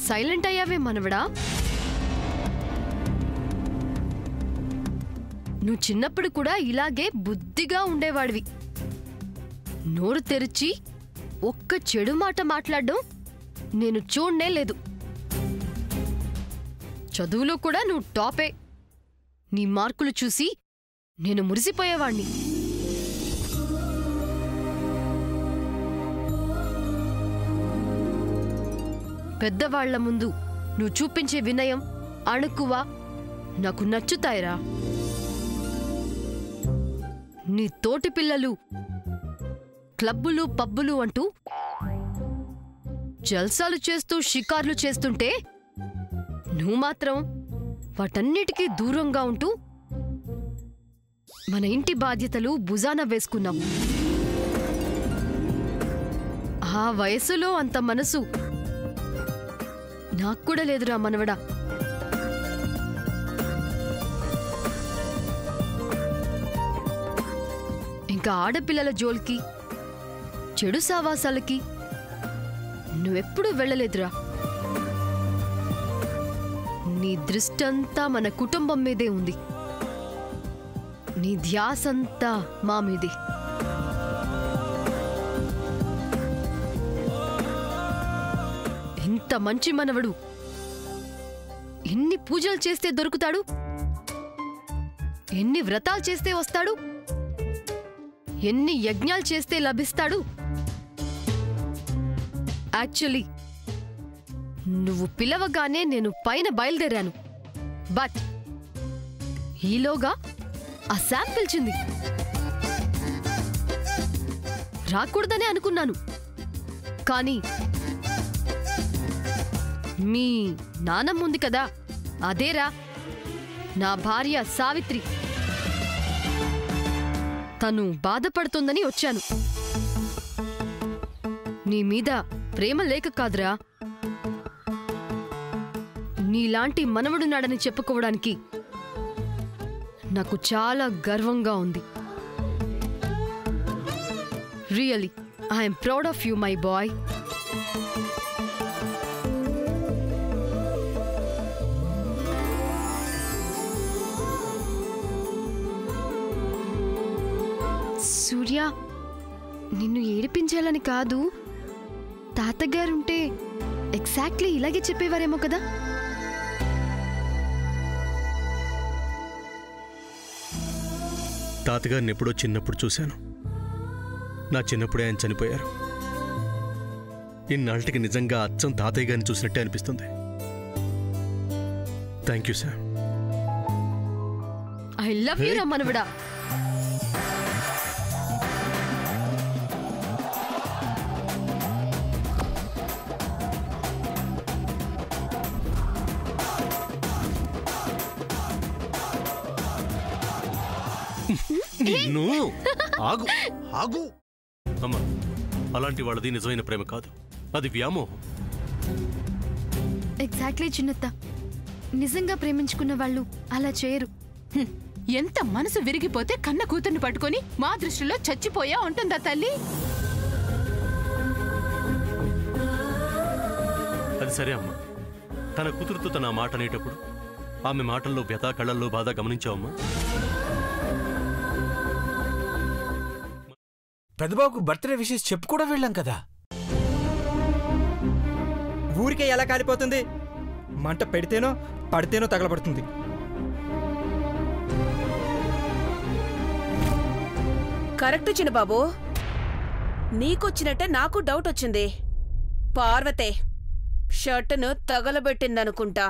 Silent అయ్యావే మనవడా? నువ్వు చిన్నప్పుడు కూడా ఇలాగే బుద్ధిగా ఉండేవాడివి. నోరు తెరిచి ఒక్క చెడు మాట మాట్లాడడం నేను చూడనే లేదు. చదువులో కూడా నువ్వు టాపే. నీ మార్కులు చూసి నేను మురిసిపోయేవాణ్ణి. పెద్దవాళ్ల ముందు నువ్వు చూపించే వినయం, అణుకువ నాకు నచ్చుతాయిరా. నీ తోటి పిల్లలు క్లబ్బులు పబ్బులు అంటూ జల్సాలు చేస్తూ షికార్లు చేస్తుంటే నువ్వు మాత్రం వాటన్నిటికీ దూరంగా ఉంటూ మన ఇంటి బాధ్యతలు భుజాన వేసుకున్నావు. ఆ వయసులో అంత మనసు నాక్కూడా లేదురా మనవడా. ఇంకా ఆడపిల్లల జోల్కి, చెడు సావాసాలకి నువ్వెప్పుడూ వెళ్ళలేదురా. నీ దృష్టంతా మన కుటుంబం మీదే ఉంది. నీ ధ్యాసంతా మా మీదే. ఇంత మంచి మనవడు ఎన్ని పూజలు చేస్తే దొరుకుతాడు? ఎన్ని వ్రతాలు చేస్తే వస్తాడు? ఎన్ని యజ్ఞాలు చేస్తే లభిస్తాడు? యాక్చువల్లీ నువ్వు పిలవగానే నేను పైన బయలుదేరాను. బట్ ఈలోగా ఆ శామ్ పిలిచింది. రాకూడదనే అనుకున్నాను. కానీ మీ నానమ్మ ఉంది కదా, అదేరా నా భార్య సావిత్రి. తను బాధపడుతుందని వచ్చాను. నీ మీద ప్రేమ లేక కాదురా, నీలాంటి మనవడున్నాడని చెప్పుకోవడానికి నాకు చాలా గర్వంగా ఉంది. Really I'm proud of you my boy. Surya, నిన్ను ఏడిపించాలని కాదు, తాతగారుంటే ఎగ్జాక్ట్లీ ఇలాగే చెప్పేవారేమో కదా. తాతగారిని ఎప్పుడో చిన్నప్పుడు చూశాను. నా చిన్నప్పుడే ఆయన చనిపోయారు. ఇన్నాళ్ళకి నిజంగా అచ్చం తాతయ్య గారిని చూసినట్టే అనిపిస్తుంది. Thank you sir. I love you రా మనవడా. ఆగు ఆగు అమ్మా, అలాంటి వాళ్ళది నిజమైన ప్రేమ కాదు, అది వ్యామోహం. ఎగ్జాక్ట్లీ చిన్నత్త, నిజంగా ప్రేమించుకున్న వాళ్ళు అలా చేయరు. ఎంత మనసు విరిగిపోతే కన్న కూతుర్ని పట్టుకొని మా దృష్టిలో చచ్చిపోయా ఉంటుందా తల్లి? అది సరే అమ్మా, తన కూతురుతో తన మాట అనేటప్పుడు ఆమె మాటల్లో వ్యథ, కళ్ళల్లో బాధ గమనించావమ్మా? పెద్దబాబుకు బర్త్డే విషెస్ చెప్పు కూడా వెళ్ళాం కదా. ఊరికే ఎలా కాలిపోతుంది? మంట పెడితేనో పడితేనో తగలబడుతుంది. కరెక్ట్ చిన్నబాబు, నీకొచ్చినట్టే నాకు డౌట్ వచ్చింది. పార్వతే షర్టును తగలబెట్టిందనుకుంటా.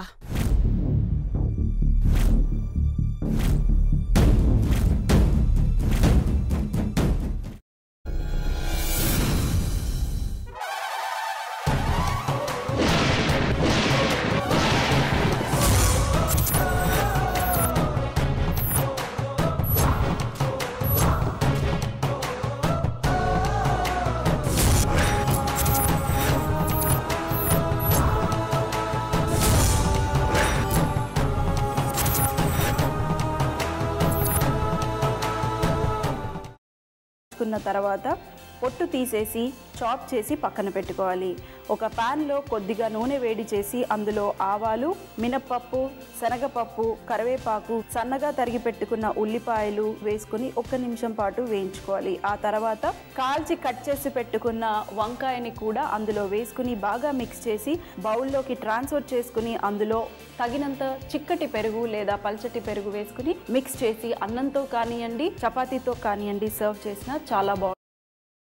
తర్వాత పొట్టు తీసేసి చాప్ చేసి పక్కన పెట్టుకోవాలి. ఒక ప్యాన్లో కొద్దిగా నూనె వేడి చేసి అందులో ఆవాలు, మినప్పప్పు, శనగపప్పు, కరివేపాకు, సన్నగా తరిగి పెట్టుకున్న ఉల్లిపాయలు వేసుకుని 1 నిమిషం పాటు వేయించుకోవాలి. ఆ తర్వాత కాల్చి కట్ చేసి పెట్టుకున్న వంకాయని కూడా అందులో వేసుకుని బాగా మిక్స్ చేసి బౌల్లోకి ట్రాన్స్ఫర్ చేసుకుని అందులో తగినంత చిక్కటి పెరుగు లేదా పల్చటి పెరుగు వేసుకుని మిక్స్ చేసి అన్నంతో కానివ్వండి, చపాతీతో కానివ్వండి సర్వ్ చేసినా చాలా బాగుంటుంది.